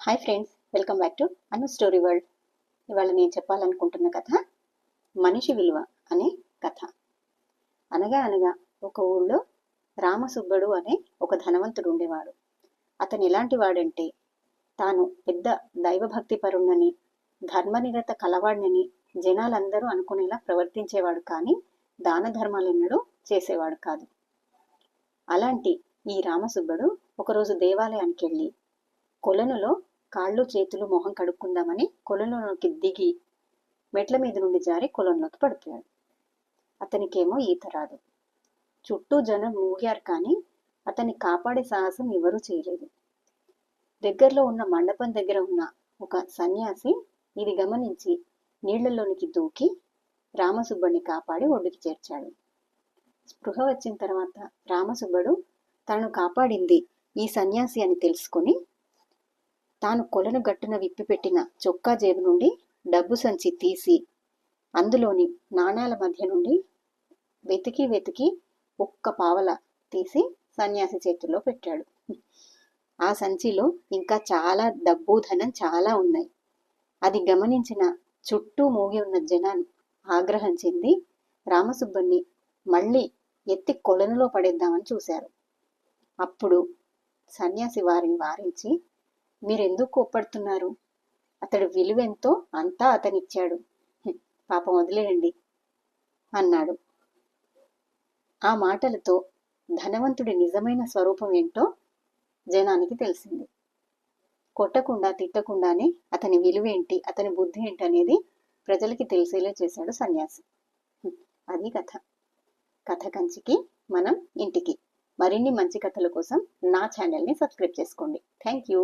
Hi friends, welcome back to Anu story world. ఇవాళ నేను చెప్పాలనుకుంటున్న కథ మనిషి విలువ అనే కథ. అనగా అనగా ఒక ఊళ్ళో రామసుబ్బడు అనే ఒక ధనవంతుడు ఉండేవాడు. అతను ఎలాంటి వాడంటే తాను పెద్ద దైవభక్తి పరుణ్ణని, ధర్మనిరత కలవాడినని జనాలందరూ అనుకునేలా ప్రవర్తించేవాడు, కానీ దాన ధర్మాలెన్నడూ చేసేవాడు కాదు. అలాంటి ఈ రామసుబ్బడు ఒకరోజు దేవాలయానికి వెళ్ళి కొలనులో కాళ్ళు చేతులు మొహం కడుక్కుందామని కొలనులోకి దిగి మెట్ల మీద నుండి జారి కొలంలోకి పడిపోయాడు. అతనికేమో ఈత రాదు. చుట్టూ జనం మూగారు, కానీ అతన్ని కాపాడే సాహసం ఎవరూ చేయలేదు. దగ్గరలో ఉన్న మండపం దగ్గర ఉన్న ఒక సన్యాసి ఇది గమనించి నీళ్లలోనికి దూకి రామసుబ్బడిని కాపాడి ఒడ్డుకి చేర్చాడు. స్పృహ వచ్చిన తర్వాత రామసుబ్బడు తనను కాపాడింది ఈ సన్యాసి అని తెలుసుకుని తాను కొలను గట్టున విప్పిపెట్టిన చొక్కా జేబు నుండి డబ్బు సంచి తీసి అందులోని నాణాల మధ్య నుండి వెతికి వెతికి ఒక్క పావల తీసి సన్యాసి చేతుల్లో పెట్టాడు. ఆ సంచిలో ఇంకా చాలా డబ్బు ధనం చాలా ఉన్నాయి. అది గమనించిన చుట్టూ మూగి ఉన్న జనాన్ని ఆగ్రహం చెంది రామసుబ్బన్ని మళ్ళీ ఎత్తి కొలనులో పడేద్దామని చూశారు. అప్పుడు సన్యాసి వారిని వారించి, మీరెందుకు కోప్పడుతున్నారు? అతడి విలువెంతో అంతా అతనిచ్చాడు, పాపం వదిలేయండి అన్నాడు. ఆ మాటలతో ధనవంతుడి నిజమైన స్వరూపం ఏంటో జనానికి తెలిసింది. కొట్టకుండా తిట్టకుండానే అతని విలువేంటి, అతని బుద్ధి ఏంటి అనేది ప్రజలకి తెలిసేలా చేశాడు సన్యాసి. అది కథ. కథ కంచికి మనం ఇంటికి. మరిన్ని మంచి కథల కోసం నా ఛానల్ని సబ్స్క్రైబ్ చేసుకోండి. Thank you.